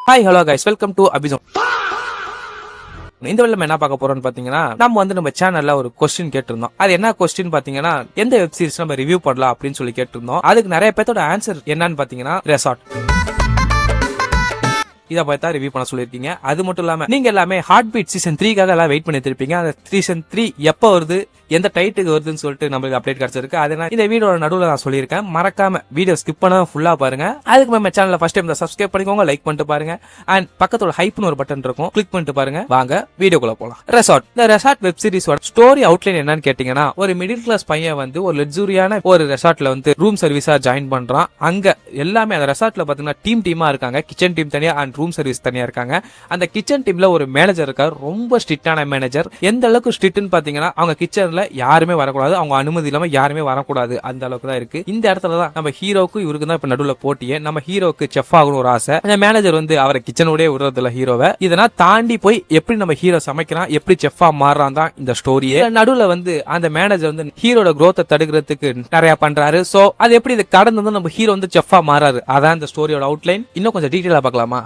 Hi hello guys, welcome to அபிசோம். இந்த வேலை என்ன பார்க்க போறோம்னு பாத்தீங்கன்னா, நம்ம சேனல்ல ஒரு கொஸ்டின் கேட்டிருந்தோம். அது என்ன கொஸ்டின் பாத்தீங்கன்னா, எந்த வெப் சீரிஸ் நம்ம ரிவ்யூ பண்ணலாம் அப்படின்னு சொல்லி கேட்டிருந்தோம். அதுக்கு நிறைய பேர்த்தோட ஆன்சர் என்னன்னு பாத்தீங்கன்னா ரெசார்ட். இதை பார்த்தா ரிவ்யூ பண்ண சொல்லிருக்கீங்க. அது மட்டும் இல்லாம நீங்க எல்லாமே ஹார்ட் பீட் சீசன் 3க்காக எல்லாம் வெயிட் பண்ணிட்டு இருப்பீங்க. அந்த சீசன் 3 எப்ப வருது, எந்த டைட்டுக்கு வருதுன்னு சொல்லிட்டு நம்மளுக்கு அப்டேட் கிடைச்சிருக்கு. அதனால இந்த வீடியோட நடுவில் நான் சொல்லியிருக்கேன், மறக்காம வீடியோ ஸ்கிப் பண்ணாம ஃபுல்லா பாருங்க. அதுக்கு நம்ம சேனல்ல ஃபர்ஸ்ட் டைம் சப்ஸ்கிரைப் பண்ணிக்கோங்க, லைக் பண்ணிட்டு பாருங்க. அண்ட் பக்கத்தோட ஹைப்னு ஒரு பட்டன் இருக்கும், கிளிக் பண்ணிட்டு பாருங்க. வாங்க வீடியோக்குள்ள போலாம். ரெசார்ட். இந்த ரெசார்ட் வெப் சீரிஸோட ஸ்டோரி அவுட்லைன் என்னன்னு கேட்டீங்கன்னா, ஒரு மிடில் கிளாஸ் பையன் வந்து ஒரு லக்ஸூரியான ஒரு ரெசார்ட்ல வந்து ரூம் சர்வீஸா ஜாயின் பண்றான். அங்க எல்லாமே அந்த ரெசார்ட்ல பாத்தீங்கன்னா டீமா இருக்காங்க. கிச்சன் டீம் தனியா அண்ட் ரூம் சர்வீஸ் தனியா இருக்காங்க. அந்த கிச்சன் டீம்ல ஒரு மேனேஜர் இருக்காரு, ரொம்ப ஸ்ட்ரிக்டான மேனேஜர். எந்த அளவுக்கு ஸ்ட்ரிக்ட்னு பாத்தீங்கன்னா, அவங்க கிச்சன்ல யாருமே வரக்கூடாது, அவங்க அனுமதி இல்லாம யாருமே வரக்கூடாது, அந்த அளவுக்கு தான் இருக்கு. இந்த இடத்துல தான் நம்ம ஹீரோக்கு இவருக்கு தான் இப்ப நடுவுல போட்டியே. நம்ம ஹீரோக்கு செஃப் ஆகணும் ஒரு ஆசை. அந்த மேனேஜர் வந்து அவரை கிச்சனோடய விடுறதுல ஹீரோவை. இதெல்லாம் தாண்டி போய் எப்படி நம்ம ஹீரோ சமைக்கிறான், எப்படி செஃப்பா மாறுறான் தான் இந்த ஸ்டோரியே. நடுவுல வந்து அந்த மேனேஜர் வந்து ஹீரோட growth தடுக்கிறதுக்கு நிறைய பண்றாரு. சோ அது எப்படி இதை கடந்து வந்து நம்ம ஹீரோ வந்து செஃப்பா மாறாரு, அதான் இந்த ஸ்டோரியோட அவுட்லைன். இன்னும் கொஞ்சம் டீடைலா பார்க்கலாமா?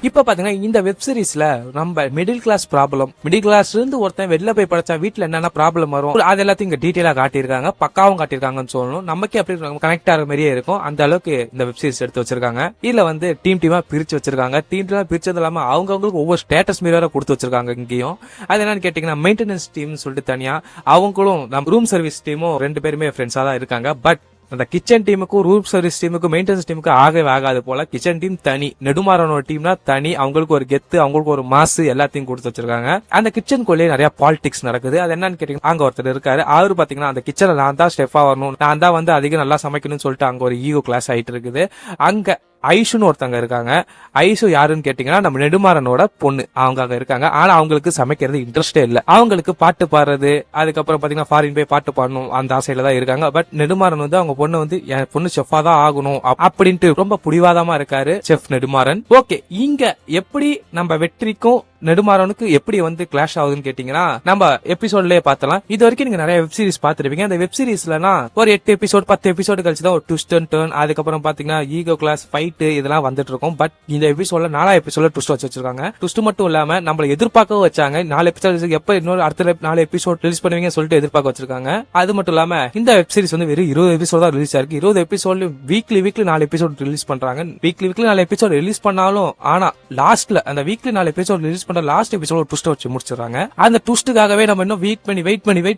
இப்ப பாத்தீங்கன்னா இந்த வெப் சீரிஸ்ல நம்ம மிடில் கிளாஸ் இருந்து ஒருத்தன் வெளில போய் படிச்சா வீட்டுல என்னென்ன ப்ராப்ளம் வரும், அது எல்லாத்தையும் இங்க டீடைலா காட்டியிருக்காங்க, பக்காவும் காட்டியிருக்காங்கன்னு சொல்லணும். நமக்கே அப்படி கனெக்ட் ஆகிற மாதிரியே இருக்கும். அந்த அளவுக்கு இந்த வெப் சீரிஸ் எடுத்து வச்சிருக்காங்க. இதுல வந்து டீமா பிரிச்சு வச்சிருக்காங்க. டீமா பிரிச்சது இல்லாம அவங்களுக்கு ஒவ்வொரு ஸ்டேட்டஸ் மீற கொடுத்து வச்சிருக்காங்க. இங்கேயும் அது என்னன்னு கேட்டீங்கன்னா, மெயின்டெனன்ஸ் டீம் சொல்லிட்டு தனியா, அவங்களும் நம்ம ரூம் சர்வீஸ் டீமும் ரெண்டு பேருமே ஃப்ரெண்ட்ஸா தான் இருக்காங்க. பட் அந்த கிச்சன் டீமுக்கும் ரூம் சர்வீஸ் டீமுக்கும் மெயின்டெனன்ஸ் டீமுக்கு ஆகவே ஆகாது போல. கிச்சன் டீம் தனி, நெடுமாறனோட டீம்னா தனி, அவங்களுக்கு ஒரு கெத்து, அவங்களுக்கு ஒரு மாசு எல்லாத்தையும் கொடுத்து வச்சிருக்காங்க. அந்த கிச்சனுக்குள்ளே நிறைய பாலிடிக்ஸ் நடக்குது. அது என்னன்னு கேட்டீங்கன்னா, அங்க ஒருத்தர் இருக்காரு. அவரு பாத்தீங்கன்னா அந்த கிச்சன்ல நான் தான் ஸ்டெஃபா வரணும், நான் தான் வந்து அதிகம் நல்லா சமைக்கணும்னு சொல்லிட்டு அங்க ஒரு ஈகோ கிளாஸ் ஆயிட்டு இருக்குது. அங்க ஐஷுன்னு ஒருத்தங்க இருக்காங்க. ஐஷு யாருன்னு கேட்டீங்கன்னா, நம்ம நெடுமாறனோட பொண்ணு. அவங்க அங்க இருக்காங்க. ஆனா அவங்களுக்கு சமைக்கிறது இன்ட்ரெஸ்டே இல்ல. அவங்களுக்கு பாட்டு பாடுறது, அதுக்கப்புறம் பாத்தீங்கன்னா ஃபாரின் போய் பாட்டு பாடணும் அந்த ஆசையில தான் இருக்காங்க. பட் நெடுமாறன் வந்து அவங்க பொண்ணு வந்து என் பொண்ணு செஃப்பா தான் ஆகணும் அப்படின்ட்டு ரொம்ப புடிவாதமா இருக்காரு செஃப் நெடுமாறன். ஓகே, இங்க எப்படி நம்ம வெற்றிக்கும் நெடுமாறனுக்கு எப்படி வந்து கிளாஷ் ஆகுதுன்னு கேட்டீங்கன்னா, நம்ம எபிசோட்லயே பார்த்தலாம். இது வரைக்கும் நீங்க நிறைய வெப் சீரிஸ் பாத்துருப்பீங்க. அந்த வெப் சீரிஸ்லனா ஒரு 8 எபிசோட் 10 எபிசோடு கழிச்சு தான் ஒரு ட்விஸ்ட் அண்ட் டர்ன், அதுக்கப்புறம் பாத்தீங்கன்னா ஈகோ கிளாஸ், ஃபைட் இதெல்லாம் வந்துட்டு இருக்கும். பட் இந்த எபிசோட்ல 4 எபிசோட்ல ட்விஸ்ட் வச்சிருக்காங்க. ட்விஸ்ட் மட்டும் இல்லாம நம்மள எதிர்பார்க்கவும் வச்சாங்க. 4 எபிசோட் எப்ப இன்னொரு அடுத்த 4 எபிசோட் ரிலீஸ் பண்ணுவீங்கன்னு சொல்லிட்டு எதிர்பார்க்க வச்சிருக்காங்க. அது மட்டும் இல்லாம இந்த வெப் சீரிஸ் வந்து வெறும் 20 எபிசோட் தான் ரிலீஸ் ஆயிருக்கு. 20 எபிசோட்ல வீக்லி 4 எபிசோட் ரிலீஸ் பண்றாங்க. வீக்லி 4 எபிசோட் ரிலீஸ் பண்ணாலும், ஆனா லாஸ்ட்ல அந்த வீக்லி 4 எபிசோட் ரிலீஸ் பண்ற லாஸ்ட் எபிசோட் ட்விஸ்ட் வச்சு முடிச்சிடறாங்க. அந்த ட்விஸ்டுக்காகவே நம்ம இன்னும் வெயிட்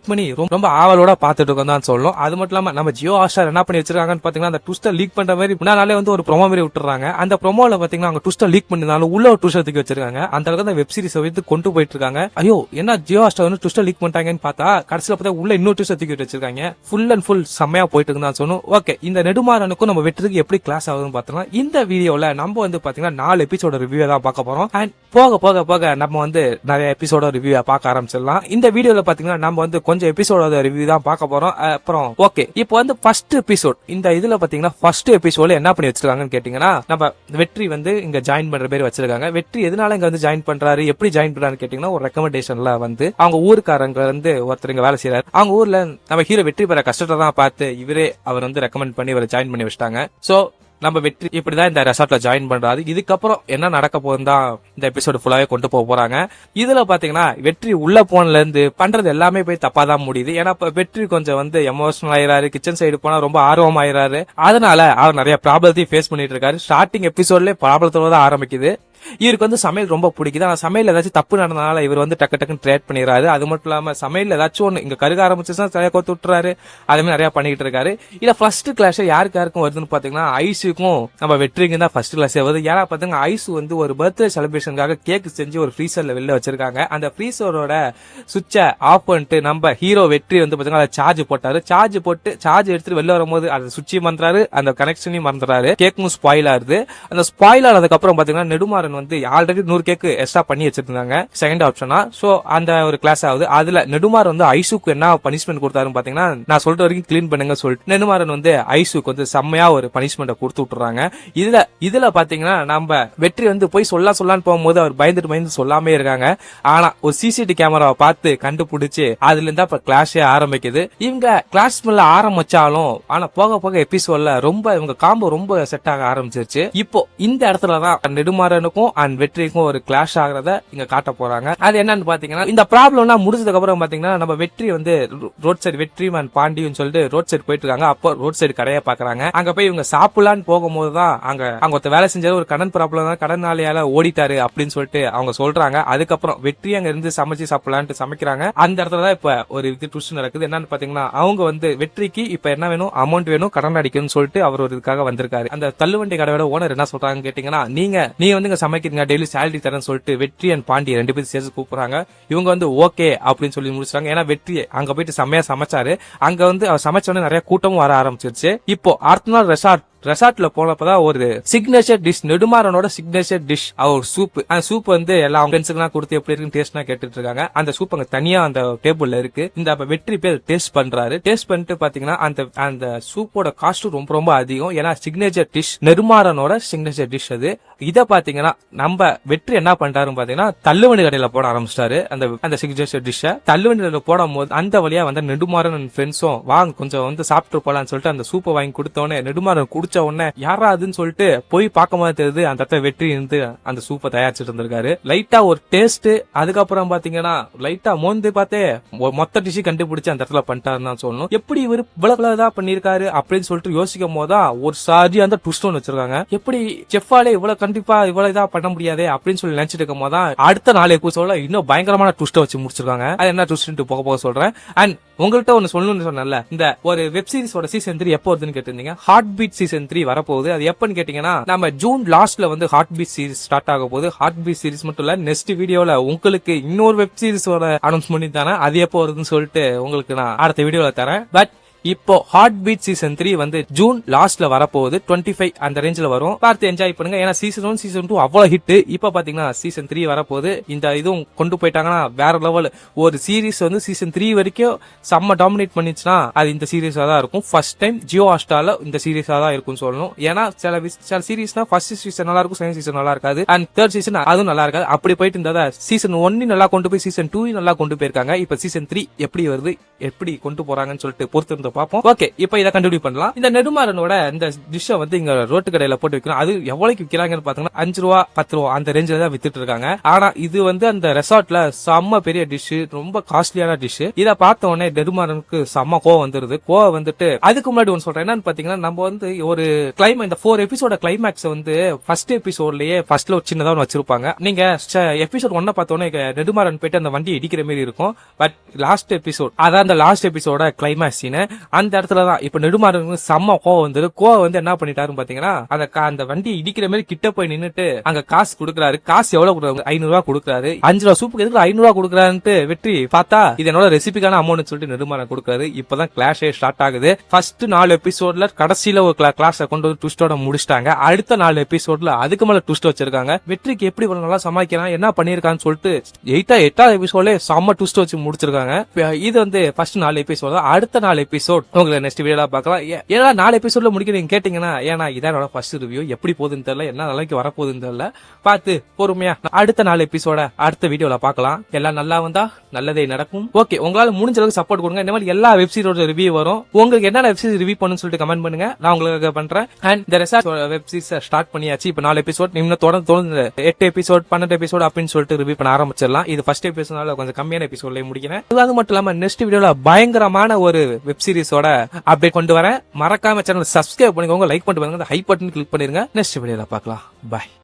பண்ணி ரொம்ப ஆவலோட பாத்துட்டு இருக்கோம் தான் சொல்லணும். அது மட்டும் இல்லாம நம்ம ஜியோ ஹாட்ஸ்டார் என்ன பண்ணி வச்சிருக்காங்கன்னு பாத்தீங்கன்னா, அந்த ட்விஸ்ட லீக் பண்ற மாதிரி முன்னாலே வந்து ஒரு ப்ரோமோ மாதிரி விட்டுறாங்க. அந்த ப்ரோமோல பாத்தீங்கன்னா அவங்க ட்விஸ்ட லீக் பண்ணினாலும் உள்ள ஒரு ட்விஸ்ட் தூக்கி வச்சிருக்காங்க. அந்த அளவுக்கு அந்த வெப் சீரிஸ் வந்து கொண்டு போயிட்டு இருக்காங்க. ஐயோ, என்ன ஜியோ ஹாட்ஸ்டார் வந்து ட்விஸ்ட லீக் பண்ணிட்டாங்கன்னு பார்த்தா கடைசியில பார்த்தா உள்ள இன்னொரு ட்விஸ்ட தூக்கி வச்சிருக்காங்க. ஃபுல் அண்ட் ஃபுல் செம்மையா போயிட்டு இருக்குன்னு சொல்லணும். ஓகே, இந்த நெடுமாறனுக்கும் நம்ம வெற்றிக்கு எப்படி கிளாஸ் ஆகுதுன்னு பார்த்தோம்னா, இந்த வீடியோல நம்ம வந்து பாத்தீங்கன்னா 4 எபிசோட ரிவ்யூ தான் பார்க்க போறோம். அண்ட் போக நம்ம வந்து நிறைய எபிசோட ரிவ்யூ பார்க்க ஆரம்பிச்சிடலாம். இந்த வீடியோல பாத்தீங்கன்னா நம்ம வந்து கொஞ்சம் எபிசோட ரிவ்யூ தான் பார்க்க போறோம். அப்புறம் ஓகே, இப்போ வந்து ஃபர்ஸ்ட் எபிசோட். இந்த இதுல பாத்தீங்கன்னா ஃபர்ஸ்ட் எபிசோட்ல என்ன பண்ணி வச்சிருக்காங்கன்னு கேட்டீங்கன்னா, நம்ம வெற்றி வந்து இங்க ஜாயின் பண்ற பேர் வச்சிருக்காங்க. வெற்றி எதனால இங்க வந்து ஜாயின் பண்றாரு, எப்படி ஜாயின் பண்றாருன்னு கேட்டீங்கன்னா, ஒரு ரெக்கமெண்டேஷன்ல வந்து அவங்க ஊருக்காரங்க வந்து ஒருத்தர் இங்க வேலை செய்யறாரு. அவங்க ஊர்ல நம்ம ஹீரோ வெற்றி பெற கஷ்டத்தை தான் பார்த்து அவர் வந்து ரெக்கமெண்ட் பண்ணி இவரை ஜாயின் பண்ணி வச்சிட்டாங்க. சோ நம்ம வெற்றி இப்படிதான் இந்த ரெசார்ட்ல ஜாயின் பண்றாரு. இதுக்கப்புறம் என்ன நடக்க போகுதுன்னு தான் இந்த எபிசோடு ஃபுல்லாவே கொண்டு போறாங்க. இதுல பாத்தீங்கன்னா வெற்றி உள்ள போன்ல இருந்து பண்றது எல்லாமே போய் தப்பா தான் முடியுது. ஏன்னா வெற்றி கொஞ்சம் வந்து எமோஷனல் ஆயிராரு, கிச்சன் சைடு போனா ரொம்ப ஆர்வம் ஆயிராரு. அதனால அவர் நிறைய ப்ராப்ளத்தையும் ஃபேஸ் பண்ணிட்டு இருக்காரு. ஸ்டார்டிங் எபிசோட்ல ப்ராப்ளத்தோட தான் ஆரம்பிக்குது. இவருக்கு வந்து சமையல் ரொம்ப பிடிக்குது. ஆனா சமையல் ஏதாச்சும் தப்பு நடந்தனால இவர் வந்து டக்குன்னு ட்ரேட் பண்ணிடுறாரு. அது மட்டும் இல்லாம சமையல் ஏதாச்சும் ஒண்ணு இங்க கருக ஆரம்பிச்சுன்னா தலைய கோத்து விட்டுறாரு. அதே மாதிரி நிறைய பண்ணிட்டு இருக்காரு. இல்ல ஃபர்ஸ்ட் கிளாஸ் யாருக்கும் வருதுன்னு பாத்தீங்கன்னா, ஐஸுக்கும் நம்ம வெற்றிக்கும் தான் ஃபர்ஸ்ட் கிளாஸ் வருது. ஏன்னா பாத்தீங்கன்னா ஐசு வந்து ஒரு பர்த்டே செலிப்ரேஷனுக்காக கேக் செஞ்சு ஒரு ஃப்ரீசர்ல வெளில வச்சிருக்காங்க. அந்த ஃப்ரீசரோட சுவிட்சை ஆஃப் பண்ணிட்டு நம்ம ஹீரோ வெற்றி வந்து பாத்தீங்கன்னா அதை சார்ஜ் போட்டாரு. சார்ஜ் எடுத்துட்டு வெளில வரும்போது அந்த சுவிட்சையும் மறந்துறாரு, அந்த கனெக்ஷனையும் மறந்துறாரு. கேக்கும் ஸ்பாயில் ஆகுது. அந்த ஸ்பாயில் ஆனதுக்கு அப்புறம் பாத்தீங்கன்னா நெடுமாறன் நெடுமாறன் வந்து ஆல்ரெடி 100 கேக்கு எக்ஸ்ட்ரா பண்ணி வச்சிருந்தாங்க செகண்ட் ஆப்ஷனா. சோ அந்த ஒரு கிளாஸ் ஆகுது. அதுல நெடுமாறன் வந்து ஐசுக்கு என்ன பனிஷ்மெண்ட் கொடுத்தாருன்னு பாத்தீங்கன்னா, நான் சொல்ற வரைக்கும் கிளீன் பண்ணுங்க சொல்லிட்டு நெடுமாறன் வந்து ஐசுக்கு வந்து செம்மையா ஒரு பனிஷ்மெண்ட் கொடுத்து விட்டுறாங்க. இதுல பாத்தீங்கன்னா நம்ம வெற்றி வந்து போய் சொல்லான்னு போகும்போது அவர் பயந்து சொல்லாமே இருக்காங்க. ஆனா ஒரு சிசிடிவி கேமராவை பார்த்து கண்டுபிடிச்சு அதுல இருந்தா இப்ப கிளாஷே ஆரம்பிக்குது. இவங்க கிளாஸ் மேல ஆரம்பிச்சாலும் ஆனா போக போக எபிசோட்ல ரொம்ப இவங்க காம்போ ரொம்ப செட் ஆக ஆரம்பிச்சிருச்சு. இப்போ இந்த இடத்துலதான் நெடுமாறனுக்கும் அண்ட் வெற்றிக்கும் ஒரு கிளாஷ் ஆகிறத இங்க காட்ட போறாங்க. அது என்னன்னு பாத்தீங்கன்னா, இந்த ப்ராப்ளம்னா முடிஞ்சதுக்கு அப்புறம் பாத்தீங்கன்னா நம்ம வெற்றி வந்து ரோட் சைடு வெற்றி அண்ட் பாண்டியும் சொல்லிட்டு ரோட் சைடு போயிட்டு இருக்காங்க. அப்போ ரோட் சைடு கடையை பாக்குறாங்க. அங்க போய் இவங்க சாப்பிடலான்னு போகும்போதுதான் அங்க ஒருத்த வேலை செஞ்சாரு, ஒரு கடன் ப்ராப்ளம் தான், கடனாளியால ஓடிட்டாரு அப்படின்னு சொல்லிட்டு அவங்க சொல்றாங்க. அதுக்கப்புறம் வெற்றி அங்க இருந்து சமைச்சு சாப்பிடலான்ட்டு சமைக்கிறாங்க. அந்த இடத்துலதான் இப்ப ஒரு ட்விஸ்ட் நடக்குது. என்னன்னு பாத்தீங்கன்னா, அவங்க வந்து வெற்றிக்கு இப்ப என்ன வேணும், அமௌண்ட் வேணும், கடன் அடிக்கணும்னு சொல்லிட்டு அவர் ஒரு இதுக்காக வந்திருக்காரு. அந்த தள்ளுவண்டி கடையோட ஓனர் என்ன சொல்றாங்க கேட்டீங்கன்னா, நீங்க வந்து இங்க சமைக்கிறீங்க, டெய்லி சேலரி தரேன்னு சொல்லிட்டு வெற்றி அண்ட் பாண்டி 2 பேரும் சேர்த்து கூப்பிடுறாங்க. இவங்க வந்து ஓகே அப்படின்னு சொல்லி முடிச்சாங்க. ஏன்னா வெற்றி அங்க போயிட்டு செம்மையா சமைச்சாரு. அங்க வந்து அவர் சமைச்ச உடனே நிறைய கூட்டமும் வர ஆரம்பிச்சிருச்சு. இப்போ அடுத்த நாள் ரெசார்ட்ல போனப்பதான் ஒரு சிக்னேச்சர் டிஷ், நெடுமாறனோட சிக்னேச்சர் டிஷ் அவர் சூப். அந்த சூப் வந்து எல்லா ஃப்ரெண்ட்ஸுக்கு கொடுத்து எப்படி இருக்கு டேஸ்ட்னா கேட்டுட்டு இருக்காங்க. அந்த சூப் அங்க தனியா அந்த டேபிள்ல இருக்கு. இந்த வெற்றி பேர் டேஸ்ட் பண்றாரு. டேஸ்ட் பண்ணிட்டு பாத்தீங்கன்னா அந்த சூப்போட காஸ்ட் ரொம்ப ரொம்ப அதிகம். ஏன்னா சிக்னேச்சர் டிஷ், நெடுமாறனோட சிக்னேச்சர் டிஷ் அது. இத பாத்தீங்கன்னா நம்ம வெற்றி என்ன பண்றாருன்னு பாத்தீங்கன்னா, தள்ளுவண்டி கடையில போட ஆரம்பிச்சிட்டாரு. அந்த சிக்னேச்சர் டிஷ்ஷ தள்ளுவண்டி கடையில போடும் போது அந்த வழியா வந்து நெடுமாறன் ஃப்ரெண்ட்ஸும் வாங்க கொஞ்சம் வந்து சாப்பிட்டு போலான்னு சொல்லிட்டு அந்த சூப்பை வாங்கி கொடுத்தோன்னே நெடுமாறன் குடிச்ச உடனே யாராதுன்னு சொல்லிட்டு போய் பார்க்கும் போது தெரியுது அந்த இடத்துல வெற்றி இருந்து அந்த சூப்பை தயாரிச்சுட்டு இருந்திருக்காரு. லைட்டா ஒரு டேஸ்ட், அதுக்கப்புறம் பாத்தீங்கன்னா லைட்டா மோந்து பார்த்தே மொத்த டிஷ் கண்டுபிடிச்சு அந்த இடத்துல பண்ணிட்டாருன்னு தான் சொல்லணும். எப்படி இவர் இவ்வளவு பண்ணிருக்காரு அப்படின்னு சொல்லிட்டு யோசிக்கும் போதுதான் ஒரு சாரி அந்த ட்விஸ்ட் ஒன்று வச்சிருக்காங்க. எப்படி செஃப்பாலே இவ்வளவு கண்டிப்பா இவ்வளவு இதா பண்ண முடியாது அப்படின்னு சொல்லி நினைச்சிட்டு இருக்கும் போதுதான் அடுத்த 4 எபிசோட்ல இன்னும் பயங்கரமான ட்விஸ்ட வச்சு முடிச்சிருக்காங்க. அது என்ன ட்விஸ்ட் போக சொல்றேன். அண்ட் உங்கள்கிட்ட ஒன்னு சொல்லணும்னு சொன்னல, இந்த ஒரு வெப் சீரிஸோட சீசன் 3 எப்போ வருதுன்னு கேட்டிருந்தீங்க. ஹார்ட் பீட் சீசன் 3 வரப்போகுது. அது எப்பன்னு கேட்டீங்கன்னா, நம்ம ஜூன் லாஸ்ட்ல வந்து ஹார்ட் பீட் சீரிஸ் ஸ்டார்ட் ஆக போகுது. ஹார்ட் பீட் சீரிஸ் மட்டும் இல்ல, நெக்ஸ்ட் வீடியோல உங்களுக்கு இன்னொரு வெப் சீரிஸோட அனௌன்ஸ் பண்ணி தரேன். அது எப்போ வருதுன்னு சொல்லிட்டு உங்களுக்கு நான் அடுத்த வீடியோல தரேன். பட் இப்போ ஹார்ட் பீட் சீசன் 3 வந்து ஜூன் லாஸ்ட்ல வரப்போகுது. 25 அந்த ரேஞ்சில வரும். பார்த்து என்ஜாய் பண்ணுங்க. ஏன்னா சீசன் 1 சீசன் 2 அவ்வளவு ஹிட். இப்ப பாத்தீங்கன்னா சீசன் 3 வரப்போகுது. இந்த இதுவும் கொண்டு போயிட்டாங்கன்னா வேற லெவல். ஒரு சீரிஸ் வந்து சீசன் 3 வரைக்கும் செம்ம டாமினேட் பண்ணிச்சுன்னா அது இந்த சீரிஸா தான் இருக்கும். ஃபர்ஸ்ட் டைம் ஜியோ ஹாட்ஸ்டார்ல இந்த சீரிஸா தான் இருக்கும்னு சொல்லணும். ஏன்னா சில சீரிஸ்னா ஃபர்ஸ்ட் சீசன் நல்லா இருக்கும், செகண்ட் சீசன் நல்லா இருக்காது, அண்ட் தேர்ட் சீசன் அதுவும் நல்லா இருக்காது. அப்படி போயிட்டு இருந்ததா சீசன் 1 நல்லா கொண்டு போய் சீசன் 2 நல்லா கொண்டு போயிருக்காங்க. இப்ப சீசன் 3 எப்படி வருது, எப்படி கொண்டு போறாங்கன்னு சொல்லிட்டு பொறுத்து இருந்து பார்ப்போம். ஓகே, இப்ப இதை கண்டினியூ பண்ணலாம். இந்த நெடுமாறனோட இந்த டிஷ்ஷை வந்து இங்க ரோட்டு கடையில போட்டு விற்கிறோம். அது எவ்வளவுக்கு விற்கிறாங்கன்னு பாத்தீங்கன்னா 5 ரூபா 10 ரூபா அந்த ரேஞ்சில தான் வித்துட்டு இருக்காங்க. ஆனா இது வந்து அந்த ரெசார்ட்ல செம்ம பெரிய டிஷ், ரொம்ப காஸ்ட்லியான டிஷ். இதை பார்த்த உடனே நெடுமாறனுக்கு செம்ம கோவம் வந்துருது. கோவம் வந்துட்டு அதுக்கு முன்னாடி ஒன்னு சொல்றேன். என்னன்னு பாத்தீங்கன்னா, நம்ம வந்து ஒரு இந்த 4 எபிசோட கிளைமேக்ஸ் வந்து ஃபர்ஸ்ட் எபிசோட்லயே ஃபர்ஸ்ட்ல ஒரு சின்னதா வச்சிருப்பாங்க. நீங்க எபிசோட் 1 பார்த்த உடனே நெடுமாறன் போயிட்டு அந்த வண்டி இடிக்கிற மாதிரி இருக்கும். பட் லாஸ்ட் எபிசோட், அதான் அந்த லாஸ்ட் எபிசோட கிளைமேக்ஸ் சீன், அந்த இடத்துலதான் இப்ப நெடுமாறனுக்கு செம்ம கோவம் வந்து என்ன பண்ணிட்டாருன்னு பாத்தீங்கன்னா, அந்த வண்டி இடிக்கிற மாதிரி கிட்ட போய் நின்னுட்டு அங்க காசு கொடுக்கறாரு. காசு எவ்வளவு கொடுக்குறாரு? 500 ரூபா கொடுக்குறாரு. 5 ரூபா சூப்புக்கு எதுக்கு 500 ரூபா கொடுக்குறாருன்ட்டு வெற்றி பார்த்தா இது என்னோட ரெசிபிக்கான அமௌண்ட் சொல்லிட்டு நெடுமாறன் கொடுக்குறாரு. இப்பதான் கிளாஷே ஸ்டார்ட் ஆகுது. ஃபர்ஸ்ட் 4 எபிசோட்ல கடைசியில ஒரு கிளாஸ் கொண்டு வந்து ட்விஸ்டோட முடிச்சிட்டாங்க. அடுத்த 4 எபிசோட்ல அதுக்கு மேல ட்விஸ்ட் வச்சிருக்காங்க. வெற்றிக்கு எப்படி நல்லா சமாளிக்கிறான், என்ன பண்ணிருக்கான்னு சொல்லிட்டு 8th எபிசோட்ல செம்ம ட்விஸ்ட் வச்சு முடிச்சிருக்காங்க. இது வந்து ஃபர்ஸ்ட் 4 எபிசோட். அடுத்த 4 எபிசோட் உங்களை நெக்ஸ்ட் வீடியோல பார்க்கலாம். ஏன்னா 4 எபிசோட்ல முடிக்கிறீங்க கேட்டீங்கன்னா, ஏன்னா இதான் என்னோட ஃபர்ஸ்ட் ரிவ்யூ, எப்படி போகுதுன்னு தெரியல, என்ன நாளைக்கு வரப்போகுதுன்னு தெரியல. பார்த்து பொறுமையா அடுத்த 4 எபிசோட அடுத்த வீடியோல பார்க்கலாம். எல்லாம் நல்லா வந்தா நல்லதே நடக்கும். ஓகே, உங்களால முடிஞ்ச அளவுக்கு சப்போர்ட் கொடுங்க. இந்த மாதிரி எல்லா வெப்சீரியோட ரிவ்யூ வரும். உங்களுக்கு என்ன வெப்சீரிஸ் ரிவ்யூ பண்ணணும்னு சொல்லிட்டு கமெண்ட் பண்ணுங்க, நான் உங்களுக்கு பண்றேன். அண்ட் இந்த ரெசார்ட் வெப்சீரிஸ் ஸ்டார்ட் பண்ணியாச்சு. இப்ப 4 எபிசோட் இன்னும் தொடர்ந்து 8 எபிசோட் 12 எபிசோட் அப்படின்னு சொல்லிட்டு ரிவ்யூ பண்ண ஆரம்பிச்சிடலாம். இது ஃபர்ஸ்ட் எபிசோட்னால கொஞ்சம் கம்மியான எபிசோட்ல முடிக்கிறேன். அது மட்டும் இல்லாம நெக்ஸ்ட் வீடியோல பயங்கரமான ஒரு வெப்சீரிஸோட அப்டேட் கொண்டு வரேன். மறக்காம சேனல் சப்ஸ்கிரைப் பண்ணிக்கோங்க, லைக் பண்ணிட்டு பாருங்க, ஹை பட்டன் கிளிக் பண்ணிருங்க. நெக்ஸ்ட் வீடியோல பார்க்கலாம். பை.